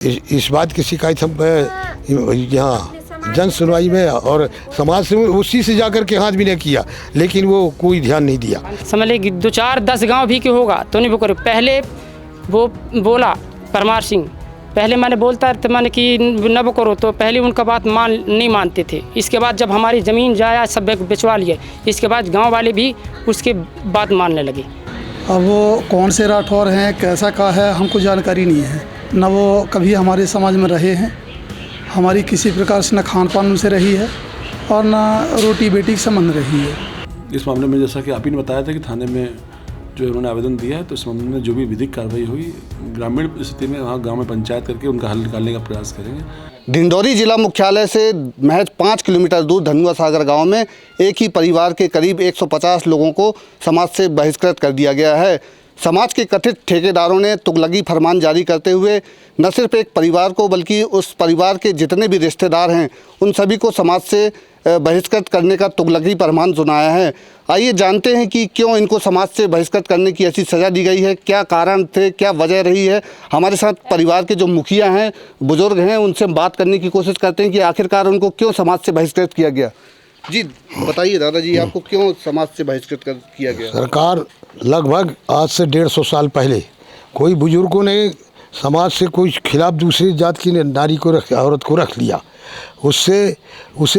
इस बात की शिकायत हम यहाँ जन सुनवाई में और समाज से उसी से जाकर के हाथ भी नहीं किया, लेकिन वो कोई ध्यान नहीं दिया। समझ ले 2-4-10 गांव भी के होगा तो नहीं वो करो। पहले वो बोला परमार सिंह, पहले मैंने बोलता तो मैंने कि न वो करो, तो पहले उनका बात नहीं मानते थे। इसके बाद जब हमारी ज़मीन जाया सब बिचवा लिए, इसके बाद गांव वाले भी उसके बात मानने लगे। अब वो कौन से राठौर हैं, कैसा का है, हमको जानकारी नहीं है। न वो कभी हमारे समाज में रहे हैं, हमारी किसी प्रकार से न खान पान उनसे रही है और न रोटी बेटी की संबंध रही है। इस मामले में जैसा कि आप ही ने बताया था कि थाने में जो उन्होंने आवेदन दिया है, तो इस मामले में जो भी विधिक कार्रवाई हुई ग्रामीण स्थिति में वहाँ गांव में पंचायत करके उनका हल निकालने का प्रयास करेंगे। डिंडौरी जिला मुख्यालय से महज 5 किलोमीटर दूर धनुआ सागर गांव में एक ही परिवार के करीब 150 लोगों को समाज से बहिष्कृत कर दिया गया है। समाज के कथित ठेकेदारों ने तुगलकी फरमान जारी करते हुए न सिर्फ एक परिवार को बल्कि उस परिवार के जितने भी रिश्तेदार हैं उन सभी को समाज से बहिष्कृत करने का तुगलकी फरमान सुनाया है। आइए जानते हैं कि क्यों इनको समाज से बहिष्कृत करने की ऐसी सज़ा दी गई है, क्या कारण थे, क्या वजह रही है। हमारे साथ परिवार के जो मुखिया हैं, बुजुर्ग हैं, उनसे बात करने की कोशिश करते हैं कि आखिरकार उनको क्यों समाज से बहिष्कृत किया गया। जी बताइए दादाजी, आपको क्यों समाज से बहिष्कृत किया गया। सरकार लगभग आज से 150 साल पहले कोई बुजुर्गों ने समाज से कोई खिलाफ दूसरी जात की नारी को औरत को रख लिया, उसे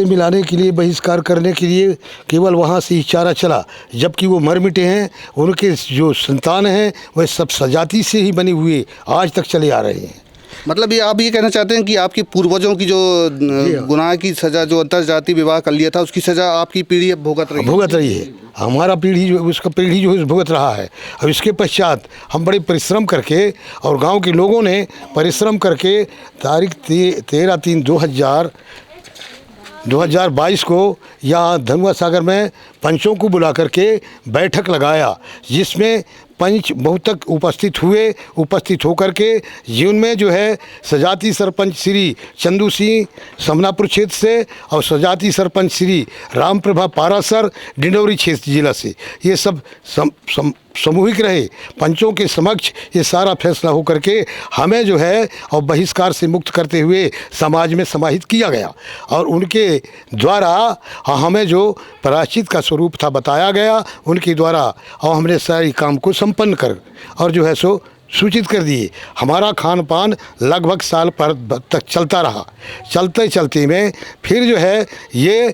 मिलाने के लिए, बहिष्कार करने के लिए केवल वहाँ से ही चारा चला, जबकि वो मर मिटे हैं। उनके जो संतान हैं वह सब सजाती से ही बने हुए आज तक चले आ रहे हैं। मतलब ये आप ये कहना चाहते हैं कि आपकी पूर्वजों की जो गुनाह की सज़ा, जो अंतरजातीय विवाह कर लिया था, उसकी सज़ा आपकी पीढ़ी भुगत रही है। हमारा पीढ़ी जो उसका पीढ़ी जो भुगत रहा है। अब इसके पश्चात हम बड़े परिश्रम करके और गांव के लोगों ने परिश्रम करके तारीख 13/3/2022 को यहाँ धनुआ सागर में पंचों को बुला करके बैठक लगाया, जिसमें पंच बहुत तक उपस्थित होकर के जीवन में जो है सजाती सरपंच श्री चंदू सिंह समनापुर क्षेत्र से और सजाती सरपंच श्री रामप्रभा पारासर डिंडौरी क्षेत्र जिला से, ये सब सामूहिक रहे। पंचों के समक्ष ये सारा फैसला हो करके हमें जो है और बहिष्कार से मुक्त करते हुए समाज में समाहित किया गया और उनके द्वारा हमें जो प्रायश्चित का स्वरूप था बताया गया उनके द्वारा, और हमने सारी काम को संपन्न कर और जो है सो सूचित कर दिए। हमारा खान पान लगभग साल पर तक चलता रहा। चलते में फिर जो है ये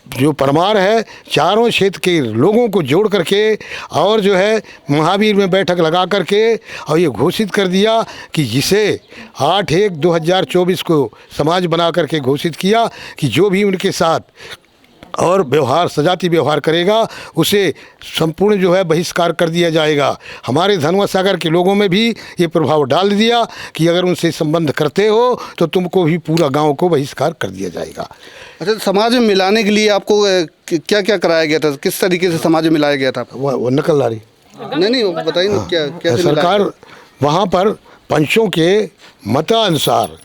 जो परमार है चारों क्षेत्र के लोगों को जोड़ करके और जो है महावीर में बैठक लगा करके और ये घोषित कर दिया कि जिसे 8/1/2024 को समाज बना करके घोषित किया कि जो भी उनके साथ और व्यवहार सजाती व्यवहार करेगा उसे संपूर्ण जो है बहिष्कार कर दिया जाएगा। हमारे धनुआ सागर के लोगों में भी ये प्रभाव डाल दिया कि अगर उनसे संबंध करते हो तो तुमको भी पूरा गांव को बहिष्कार कर दिया जाएगा। अच्छा, समाज में मिलाने के लिए आपको क्या क्या कराया गया था, किस तरीके से समाज में मिलाया गया था। वो नकलदारी नहीं बताइए ना, क्या सरकार वहाँ पर पंचों के मतानुसार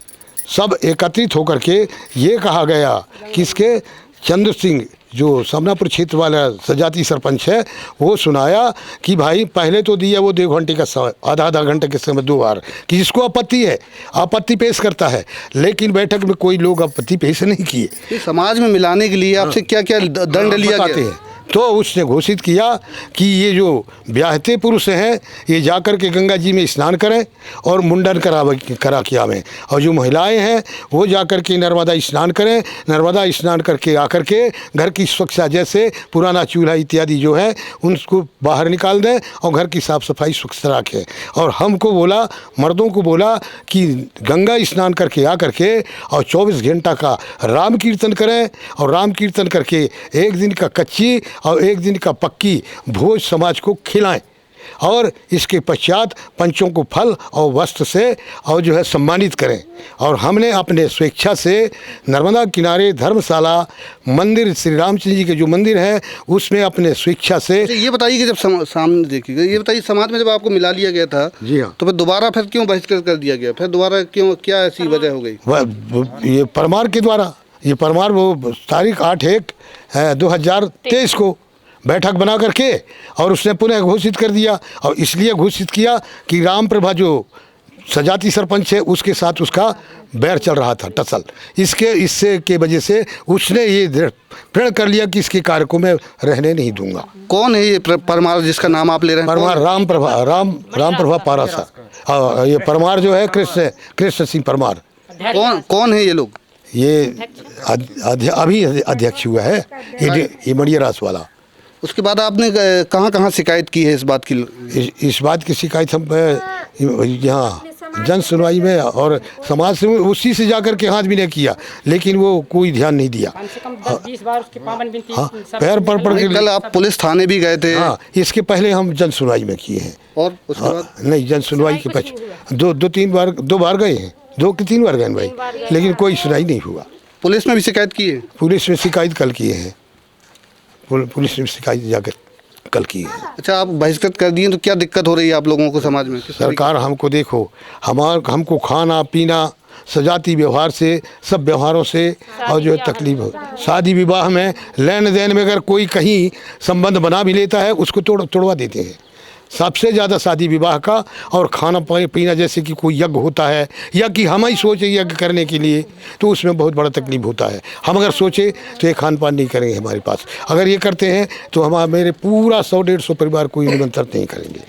सब एकत्रित होकर के ये कहा गया कि इसके चंद्र सिंह जो समनापुर क्षेत्र वाला सजाती सरपंच है वो सुनाया कि भाई पहले तो दिया वो 2 घंटे का समय, आधा घंटे के समय 2 बार कि जिसको आपत्ति है आपत्ति पेश करता है, लेकिन बैठक में कोई लोग आपत्ति पेश नहीं किए। समाज में मिलाने के लिए आपसे क्या क्या दंड लिया गया है? तो उसने घोषित किया कि ये जो ब्याहते पुरुष हैं ये जाकर के गंगा जी में स्नान करें और मुंडन करा के आवें, और जो महिलाएं हैं वो जाकर के नर्मदा स्नान करें। नर्मदा स्नान करके आकर के घर की स्वच्छता, जैसे पुराना चूल्हा इत्यादि जो है उनको बाहर निकाल दें और घर की साफ़ सफाई स्वच्छता रखें। और हमको बोला, मर्दों को बोला कि गंगा स्नान करके आकर के और 24 घंटा का राम कीर्तन करें, और राम कीर्तन करके 1 दिन का कच्ची और 1 दिन का पक्की भोज समाज को खिलाएं, और इसके पश्चात पंचों को फल और वस्त्र से और जो है सम्मानित करें। और हमने अपने स्वेच्छा से नर्मदा किनारे धर्मशाला मंदिर श्री रामचंद्र जी के जो मंदिर है उसमें अपने स्वेच्छा से। ये बताइए कि जब सामने देखिएगा, ये बताइए समाज में जब आपको मिला लिया गया था, जी हाँ, तो फिर दोबारा फिर क्यों बहिष्कृत कर दिया गया, फिर दोबारा क्यों, क्या ऐसी वजह हो गई? ये परमार के द्वारा, ये परमार वो तारीख 8/1/2023 को बैठक बना करके और उसने पुनः घोषित कर दिया, और इसलिए घोषित किया कि रामप्रभा जो सजाती सरपंच है उसके साथ उसका बैर चल रहा था, टसल। इससे के वजह से उसने ये प्रण कर लिया कि इसके कार्य को मैं रहने नहीं दूंगा। कौन है ये परमार जिसका नाम आप ले रहे हैं? परमार राम प्रभा पारासा। ये परमार जो है कृष्ण सिंह परमार। कौन है ये लोग? ये अभी अध्यक्ष हुआ है, ये मड़ियारास वाला। उसके बाद आपने कहाँ शिकायत की है इस बात की? इस बात की शिकायत हम यहाँ जन सुनवाई में और समाज से उसी से जाकर के हाथ भी नहीं किया, लेकिन वो कोई ध्यान नहीं दिया। कम से कम 10-20 बार उसके पावन बिनती हाँ, पैर पड़ के। कल आप पुलिस थाने भी गए थे? हाँ, इसके पहले हम जन सुनवाई में किए हैं। और उसके बाद? नहीं, जन सुनवाई के पहले दो बार गए हैं, 2 कि 3 बार गए भाई, लेकिन कोई सुनाई नहीं हुआ। पुलिस में भी शिकायत की है? पुलिस में शिकायत कल किए हैं, पुलिस में शिकायत जाकर कल की है। अच्छा, आप बहिष्कृत कर दिए तो क्या दिक्कत हो रही है आप लोगों को समाज में? सरकार हमको देखो, हमको खाना पीना सजाती व्यवहार से, सब व्यवहारों से और जो तकलीफ हो, शादी विवाह में लेन देन में अगर कोई कहीं संबंध बना भी लेता है उसको तोड़वा देते हैं। सबसे ज़्यादा शादी विवाह का और खाना पीना, जैसे कि कोई यज्ञ होता है या कि हम ही सोचे यज्ञ करने के लिए, तो उसमें बहुत बड़ा तकलीफ होता है। हम अगर सोचे तो ये खान पान नहीं करेंगे हमारे पास, अगर ये करते हैं तो मेरे पूरा 100-150 परिवार को निमंत्रण नहीं करेंगे।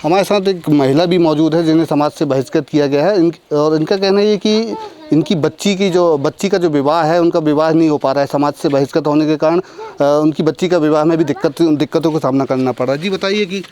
हमारे साथ एक महिला भी मौजूद है जिन्हें समाज से बहिष्कृत किया गया है, और इनका कहना ये कि इनकी बच्ची का जो विवाह है, उनका विवाह नहीं हो पा रहा है। समाज से बहिष्कृत होने के कारण उनकी बच्ची का विवाह में भी दिक्कतों का सामना करना पड़ रहा है। जी बताइए कि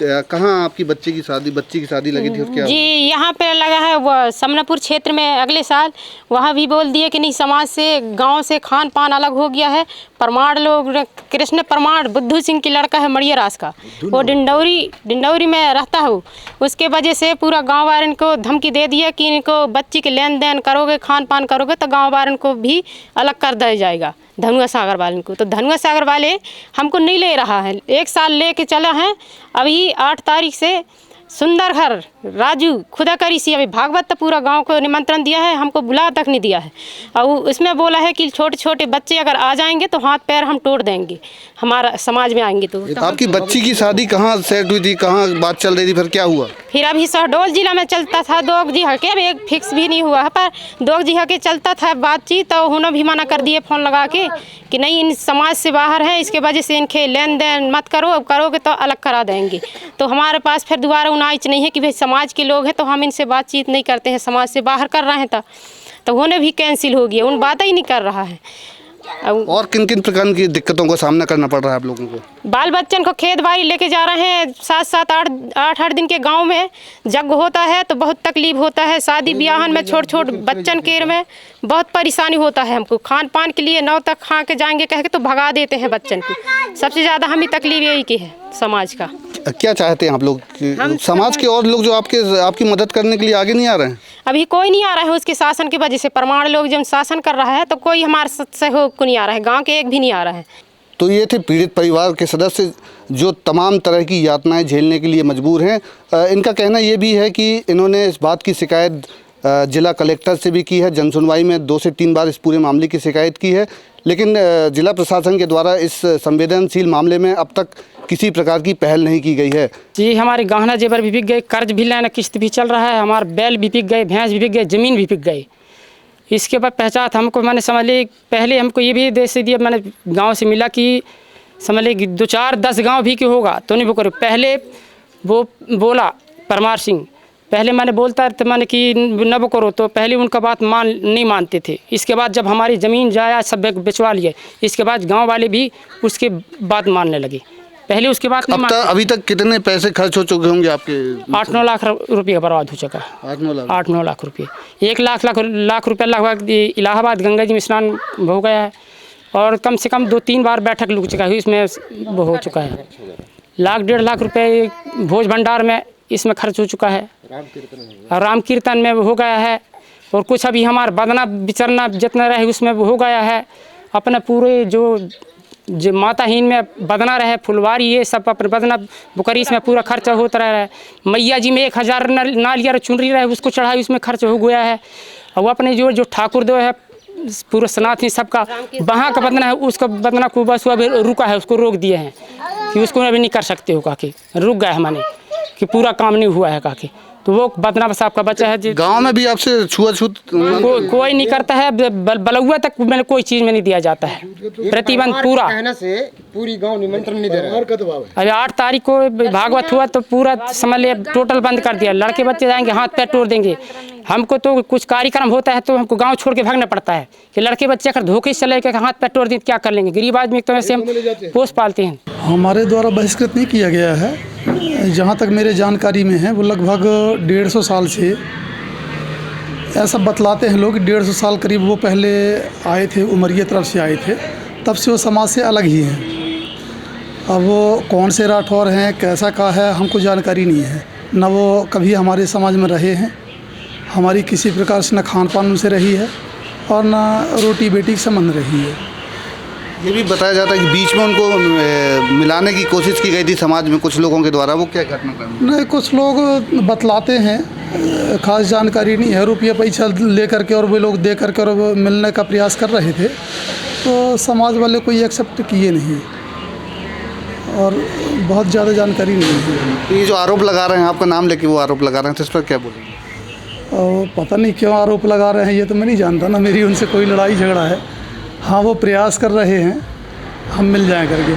कहाँ आपकी बच्ची की शादी लगी थी और क्या? जी, यहाँ पे लगा है वो समनापुर क्षेत्र में अगले साल। वहाँ भी बोल दिए कि नहीं, समाज से गांव से खान पान अलग हो गया है। परमार लोग, कृष्ण परमार बुद्धू सिंह की लड़का है मड़ियारास का, वो डिंडौरी में रहता हो। उसके वजह से पूरा गाँव वालों को धमकी दे दिया कि इनको बच्ची के लेन देन करोगे, खान पान करोगे तो गाँव वालों को भी अलग कर दिया जाएगा, धनुआ सागर वालों को। तो धनुआ सागर वाले हमको नहीं ले रहा है, 1 साल ले के चला है। अभी 8 तारीख से सुंदर घर राजू खुदा करी सी, अभी भागवत तो पूरा गांव को निमंत्रण दिया है, हमको बुला तक नहीं दिया है। और उसमें बोला है कि छोटे छोटे बच्चे अगर आ जाएंगे तो हाथ पैर हम तोड़ देंगे, हमारा समाज में आएंगे तो आपकी बच्ची की शादी कहाँ सेट हुई थी, कहाँ बात चल रही थी, फिर क्या हुआ? फिर अभी शहडोल जिला में चलता था, दोग जी हके, अभी एक फिक्स भी नहीं हुआ है, पर दोग जी हके चलता था बातचीत। तो उन्होंने भी मना कर दिए फ़ोन लगा के कि नहीं, इन समाज से बाहर है, इसके वजह से इनके लेन देन मत करो, अब करोगे तो अलग करा देंगे। तो हमारे पास फिर दोबारा उनाइच नहीं है कि भाई समाज के लोग हैं तो हम इनसे बातचीत नहीं करते हैं, समाज से बाहर कर रहे हैं। तो उन्हें भी कैंसिल हो गया, उन बातें ही नहीं कर रहा है। और किन किन प्रकार की दिक्कतों का सामना करना पड़ रहा है आप लोगों को? बाल बच्चन को खेत बाड़ी लेके जा रहे हैं, 7-8 दिन के गांव में जग होता है तो बहुत तकलीफ होता है। शादी ब्याहन में छोट बच्चन के में बहुत परेशानी होता है हमको। खान पान के लिए 9 तक खा के जाएंगे कह के तो भगा देते हैं बच्चन को। सबसे ज़्यादा हमें तकलीफ यही की है समाज का। क्या चाहते हैं आप लोग? समाज के और लोग जो आपकी मदद करने के लिए आगे नहीं आ रहे हैं? अभी कोई नहीं आ रहा है, उसके शासन की वजह से। परमार लोग जब शासन कर रहा है तो कोई हमारे सहयोग को नहीं आ रहा है, गांव के एक भी नहीं आ रहा है। तो ये थे पीड़ित परिवार के सदस्य जो तमाम तरह की यातनाएं झेलने के लिए मजबूर हैं। इनका कहना ये भी है कि इन्होंने इस बात की शिकायत जिला कलेक्टर से भी की है, जनसुनवाई में 2 से 3 बार इस पूरे मामले की शिकायत की है, लेकिन जिला प्रशासन के द्वारा इस संवेदनशील मामले में अब तक किसी प्रकार की पहल नहीं की गई है। जी, हमारे गहना जेवर भी बिक गए, कर्ज भी लेना किस्त भी चल रहा है, हमारे बैल भी बिक गए, भैंस भी बिक गए, ज़मीन भी बिक गई। इसके बाद पहचान हमको, मैंने समझ ली, पहले हमको ये भी दे से दिया, मैंने गांव से मिला कि समझ ली 2-4-10 गांव भी क्यों होगा तो नहीं वो करो। पहले वो बोला परमार सिंह, पहले मैंने बोलता तो मैंने कि न वो करो, तो पहले उनका बात नहीं मानते थे। इसके बाद जब हमारी ज़मीन जाया सब बेचवा लिए, इसके बाद गांव वाले भी उसके बात मानने लगे। पहले उसके बाद अभी तक कितने पैसे खर्च हो चुके होंगे आपके? 8-9 लाख रुपये बर्बाद हो चुका है। 8-9 लाख रुपये, 1 लाख रुपये लगभग इलाहाबाद गंगा जी में स्नान हो गया है, और कम से कम 2-3 बार बैठक लग चुका है, इसमें वो हो चुका है। 1-1.5 लाख रुपये भोज भंडार में इसमें खर्च हो चुका है, राम कीर्तन में हो गया है, और कुछ अभी हमारा बदना विचरना जितना रहे उसमें हो गया है। अपने पूरे जो माताहीन में बदना रहे, फुलवारी, ये सब अपने बदना बुकरी, इसमें पूरा खर्चा होता रहा है। मैया जी में 1000 नालिया चुनरी रहे उसको चढ़ाई, उसमें खर्च हो गया है। और अपने जो ठाकुर देव है पूरा सनातनी सबका वहाँ का बदना है, उसका बदना को बस अभी रुका है, उसको रोक दिए हैं कि उसको अभी नहीं कर सकते हो, काके रुक गया है, माने कि पूरा काम नहीं हुआ है काके। तो वो बदनाम साहब का बच्चा है। गांव में भी आपसे छुआछूत कोई नहीं करता है, बलौआ तक मैंने कोई चीज़ में नहीं दिया जाता है, प्रतिबंध पूरा। कहने से पूरी गांव निमंत्रण नहीं दे रहा है। अभी 8 तारीख को भागवत हुआ तो पूरा समझ लिया टोटल बंद कर दिया। लड़के बच्चे जाएंगे हाथ पैर तोड़ देंगे। हमको तो कुछ कार्यक्रम होता है तो हमको गांव छोड़ के भागना पड़ता है कि लड़के बच्चे अगर धोखे से चले के हाथ पैर तोड़ दें क्या कर लेंगे। गरीब आदमी तो ऐसे हम पोस पालते हैं। हमारे द्वारा बहिष्कृत नहीं किया गया है। जहाँ तक मेरे जानकारी में है वो लगभग 150 साल से ऐसा बतलाते हैं लोग। 150 साल करीब वो पहले आए थे, उमरिया तरफ से आए थे, तब से वो समाज से अलग ही हैं। अब वो कौन से राठौर हैं, कैसा का है, हमको जानकारी नहीं है। न वो कभी हमारे समाज में रहे हैं, हमारी किसी प्रकार से न खान पान उनसे रही है और न रोटी बेटी का संबंध रही है। ये भी बताया जाता है कि बीच में उनको मिलाने की कोशिश की गई थी समाज में कुछ लोगों के द्वारा, वो क्या घटनाक्रम? नहीं, कुछ लोग बतलाते हैं, खास जानकारी नहीं है। रुपया पैसा ले करके और वे लोग दे करके और वो मिलने का प्रयास कर रहे थे, तो समाज वाले कोई एक्सेप्ट किए नहीं और बहुत ज़्यादा जानकारी नहीं है। तो ये जो आरोप लगा रहे हैं, आपका नाम लेके वो आरोप लगा रहे हैं, तो इस पर क्या बोलेंगे? और पता नहीं क्यों आरोप लगा रहे हैं, ये तो मैं नहीं जानता ना, मेरी उनसे कोई लड़ाई झगड़ा है। हाँ, वो प्रयास कर रहे हैं हम मिल जाएं करके,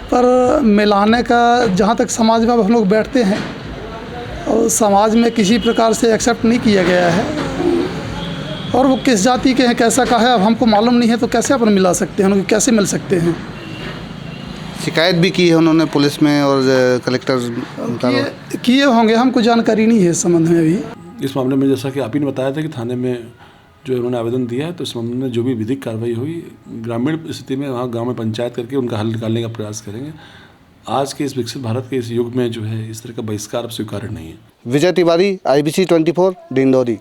पर मिलाने का जहाँ तक समाज में अब हम लोग बैठते हैं और समाज में किसी प्रकार से एक्सेप्ट नहीं किया गया है। और वो किस जाति के हैं, कैसा का है, अब हमको मालूम नहीं है, तो कैसे अपन मिला सकते हैं, उनको कैसे मिल सकते हैं? शिकायत भी की है उन्होंने पुलिस में और कलेक्टर किए होंगे, हमको जानकारी नहीं है इस संबंध में अभी। इस मामले में जैसा कि आप ही ने बताया था कि थाने में जो उन्होंने आवेदन दिया है, तो इस मामले में जो भी विधिक कार्रवाई हुई ग्रामीण स्थिति में वहाँ गांव में पंचायत करके उनका हल निकालने का प्रयास करेंगे। आज के इस विकसित भारत के इस युग में जो है इस तरह का बहिष्कार अब स्वीकार्य नहीं है। विजय तिवारी, IBC 24, डिंडोरी।